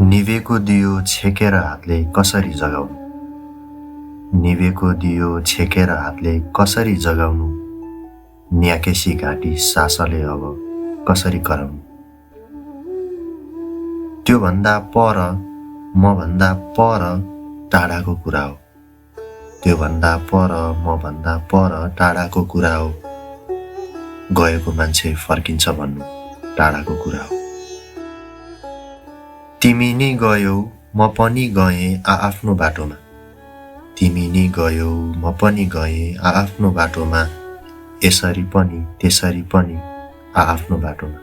निभेको दियो छेकेर हातले कसरी जगाउनु? निभेको दियो छेकेर हातले कसरी जगाउनु? न्याकेसी घाँटी सासले अब कसरी कराउनु? त्यो भन्दा पर मभन्दा पर टाढाको कुरा हो। त्यो भन्दा पर मभन्दा पर टाढाको कुरा हो। गएको मान्छे फर्किन्छ भन्नु टाढाको कुरा हो। तिमी नि गयौ म पनि गएँ आआफ्नो बाटोमा। तिमी नि गयौ म पनि गएँ आआफ्नो बाटोमा। यसरी पनि त्यसरी पनि आआफ्नो बाटोमा।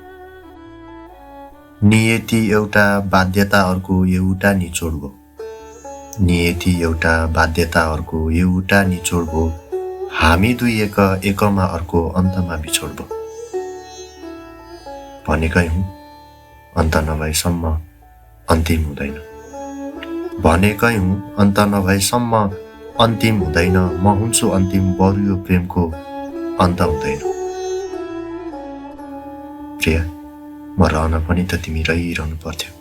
नियति एउटा बाध्यता अर्को एउटा निचोड भो। नियति एउटा बाध्यता अर्को एउटा निचोड भो। हामी दुई एक एकमा अर्को अन्तमा बिछोड भो। भनेकै हुँ अन्त नभएसम्म अन्तिम हुँदैन। भनेकै हुँ अन्त नभएसम्म अन्तिम हुँदैन। म हुन्छु अन्तिम बरु यो प्रेमको अन्त हुँदैन। प्रिया म रहन पनि त तिमी रहिरहनु पर्थ्यो।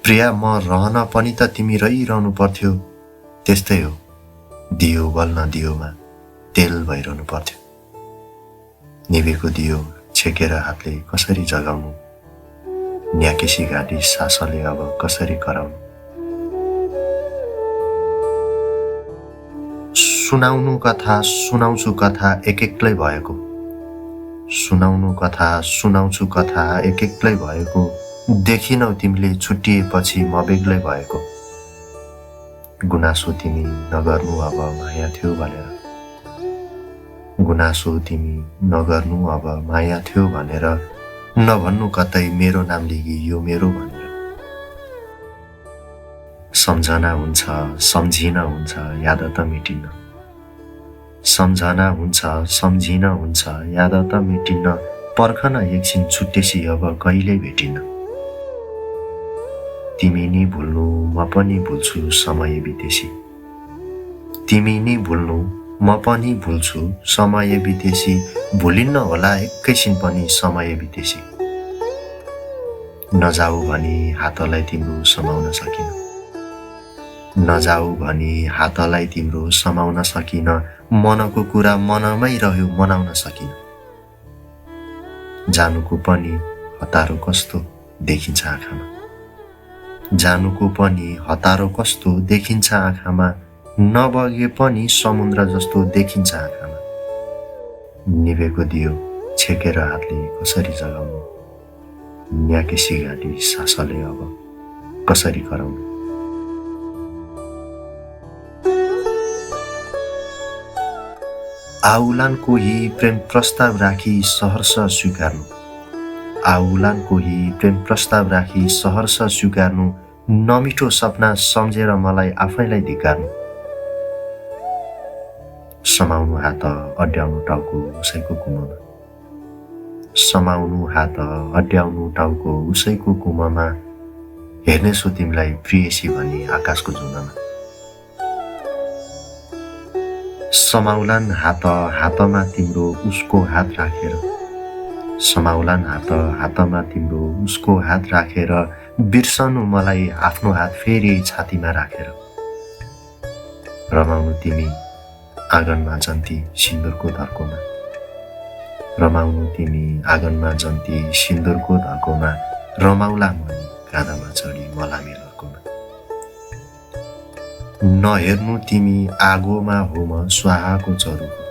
प्रिया म रहन पनि त तिमी रहिरहनु पर्थ्यो। त्यस्तै हो दियो बल्न दियोमा तेल भइरहनु पर्थ्यो। निभेको दियो छेकेर हातले कसरी जगाउनु? न्याकेसी घाँटी सासले अब कसरी कराउनु? सुनाउनु कथा सुनाउँछु कथा एक एक्लै भएको। सुनाउनु कथा सुनाउँछु कथा एक एक्लै भएको। देखिनौ तिमीले छुट्टिएपछि म बेग्लै भएको। गुनासो तिमी नगर्नु अब माया थियो भनेर। गुनासो तिमी नगर्नु अब माया थियो भनेर। नभन्नु कतै मेरो नाम लिगी यो मेरो भनेर। सम्झना हुन्छ सम्झिन हुन्छ याद त मेटिन्न। सम्झना हुन्छ सम्झिन हुन्छ याद त मेटिन्न। पर्खन एकछिन छुट्टेसी अब कहिल्यै भेटिन्न। तिमी नि भुल्नु म पनि भुल्छु समय बितेसी। तिमी नि भुल्नु म पनि भुल्छु समय बितेसी। भुलिन्न होला एकैछिन पनि समय बितेसी। नजाऊ भनी हातलाई तिम्रो समाउन सकिन। नजाऊ भनी हातलाई तिम्रो समाउन सकिन। मनको कुरा मनमै रह्यो मनाउन सकिन। जानुको पनि हतारो कस्तो देखिन्छ आँखामा। जानुको पनि हतारो कस्तो देखिन्छ आँखामा। नबगे पनि समुद्र जस्तो देखिन्छ आँखामा। निभेको दियो छेकेर हातले कसरी जगाउनु? न्याकेसी घाँटी सासले अब कसरी कराउनु? आउलान कोही प्रेम प्रस्ताव राखी सहर्ष स्वीकार्नु। आउलान कोही प्रेम प्रस्ताव राखी सहर्ष स्वीकार्नु। नमिठो सपना सम्झेर मलाई आफैलाई धिक्कार्नु। समाउनु हात अड्याउनु टाउको उसैको कुममा। समाउनु हात अड्याउनु टाउको उसैको कुममा। हेर्नेछु तिमीलाई प्रियसी भनी आकाशको जुनमा। समाउलान हात हातमा तिम्रो उसको हात राखेर। समाउलान हात हातमा तिम्रो उसको हात राखेर। बिर्सनु मलाई आफ्नो हात फेरि छातीमा राखेर। रमाउनु तिमी आँगनमा जन्ती सिन्दुरको धर्कोमा। रमाउनु तिमी आँगनमा जन्ती सिन्दुरको धर्कोमा। रमाउला मनी काँधमा चढी मलामी लर्कोमा। नहेर्नु तिमी आगोमा हो म स्वाहाको चरुको।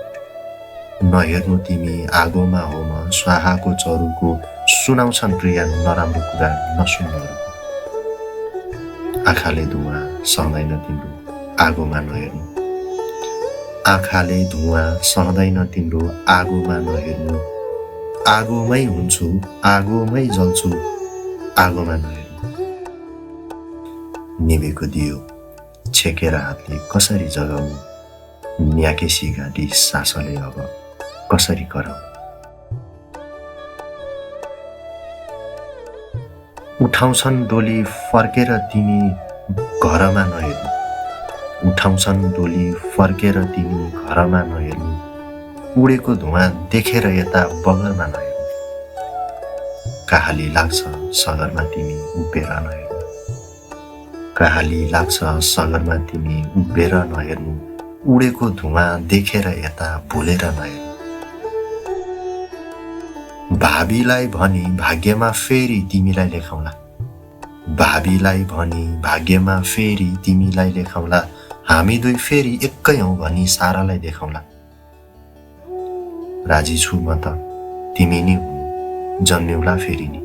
नहेर्नु तिमी आगोमा हो म स्वाहाको चरुको। सुनाउँछन् प्रिया नराम्रो कुरा नसुन्नुहरूको। आँखाले धुवा सहँदैन तिम्रो आगोमा नहेर्नु। आँखाले धुवा सहँदैन तिम्रो आगोमा नहेर्नु। आगोमै हुन्छु आगोमै जल्छु आगोमा नहेर्नु। निभेको दियो छेकेर हातले कसरी जगाउनु? न्याकेसी घाँटी सासले अब कसरी कराउनु? उठाउँछन् डोली फर्केर तिमी घरमा नहेर्नु। उठाउँछन् डोली फर्केर तिमी घरमा नहेर्नु। उडेको धुवा देखेर यता बगरमा नहेर्नु। काहाली लाग्छ सगरमा तिमी उभिएर नहेर्नु। कहाली लाग्छ सगरमा तिमी उभिएर नहेर्नु, उडेको धुवा देखेर यता भुलेर नहेर्नु। भावीलाई भनी भाग्यमा फेरि तिमीलाई लेखौँला, भावीलाई भनी भाग्यमा फेरि तिमीलाई लेखौँला, हामी दुई फेरि एकै हौँ भनी सारालाई देखाउँला। राजी छु म त तिमी नै हुनु जन्मिउला फेरि नि,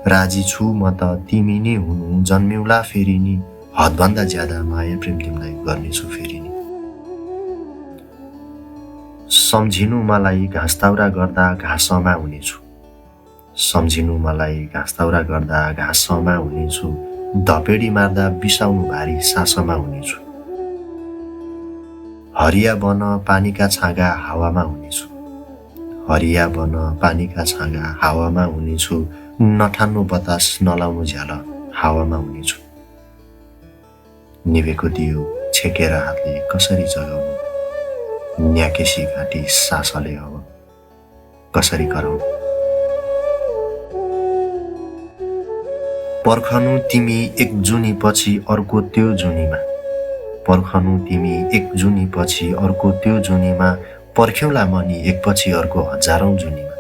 राजी छु म त तिमी नै हुनु जन्मिउला फेरि नि, हदभन्दा ज्यादा माया प्रेम तिमीलाई गर्नेछु फेरि नि। सम्झिनु मलाई घाँस दाउरा गर्दा घाँसमा हुनेछु, सम्झिनु मलाई घाँस दाउरा गर्दा घाँसमा हुनेछु, धपेडी मार्दा बिसाउनु भारी सासमा हुनेछु। हरिया बन पानीका छाँगा हावामा हुनेछु, हरिया बन पानीका छाँगा हावामा हुनेछु, नठान्नु बतास नलाउनु झ्याल हावामा हुनेछु। निभेको दियो छेकेर हातले कसरी जगाउनु, न्याकेसी घाँटी सासले अब कसरी कराउनु। पर्खनु तिमी एक जुनी पछि अर्को त्यो जुनीमा, पर्खनु तिमी एक जुनी पछि अर्को त्यो जुनीमा, पर्ख्यौला मनी एकपछि अर्को हजारौं जुनीमा।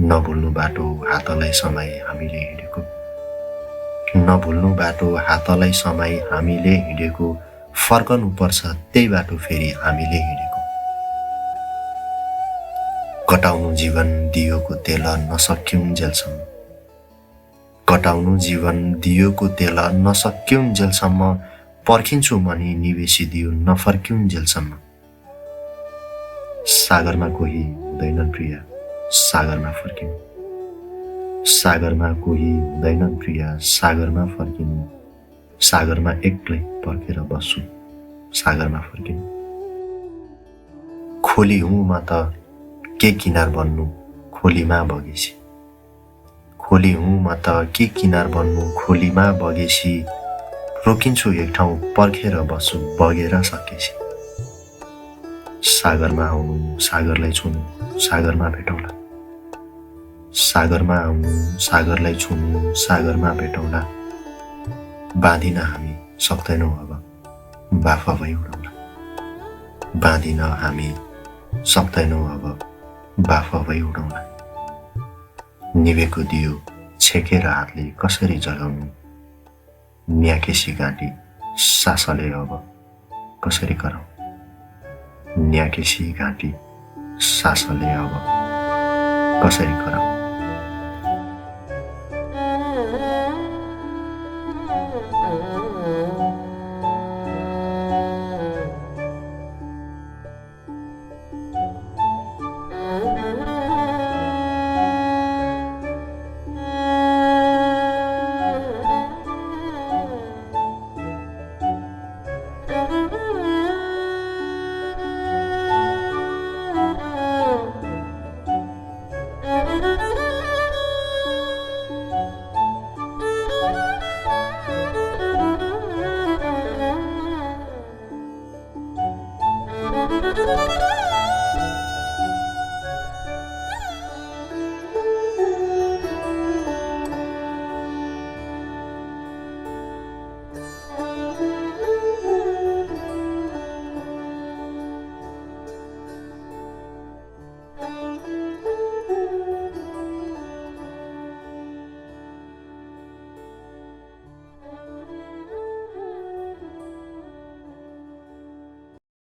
नभुल्नु बाटो हातलाई समाई हामीले हिँडेको, नभुल्नु बाटो हातलाई समाई हामीले हिँडेको, फर्कनु पर्छ त्यही बाटो फेरि हामीले हिँडेको। कटाउनु जीवन दियोको तेल नसक्युन्जेलसम्म, कटाउनु जीवन दियोको तेल नसक्युन्जेलसम्म, पर्खिन्छु मनी निवेशी दियो नफर्क्युन्जेलसम्म। सागरमा कोही हुँदैनन् प्रिया सागरमा फर्किनु, सागरमा कोही हुँदैनन् प्रिया सागरमा फर्किनु, सागरमा एक्लै पर्खेर बस्छु सागरमा फर्किनु। खोली हुँ म त के किनार बन्नु खोलीमा बगेसी, खोली हुँ म त के किनार बन्नु खोलीमा बगेसी, रोकिन्छु एक ठाउँ पर्खेर बस्छु बगेर सकेसी। सागरमा आउनु सागरलाई छुनु सागरमा भेटौँला, सागरमा आउनु सागरलाई छुनु सागरमा भेटौँला, बाँधिन हामी सक्दैनौँ अब बाफा भई उडौँला, बाँधिन हामी सक्दैनौँ अब बाफा भई उडौँला। निभेको दियो छेकेर हातले कसरी जगाउनु, न्याकेसी घाँटी सासले अब कसरी कराउनु, न्याकेसी घाँटी सासले अब कसरी कराउनु।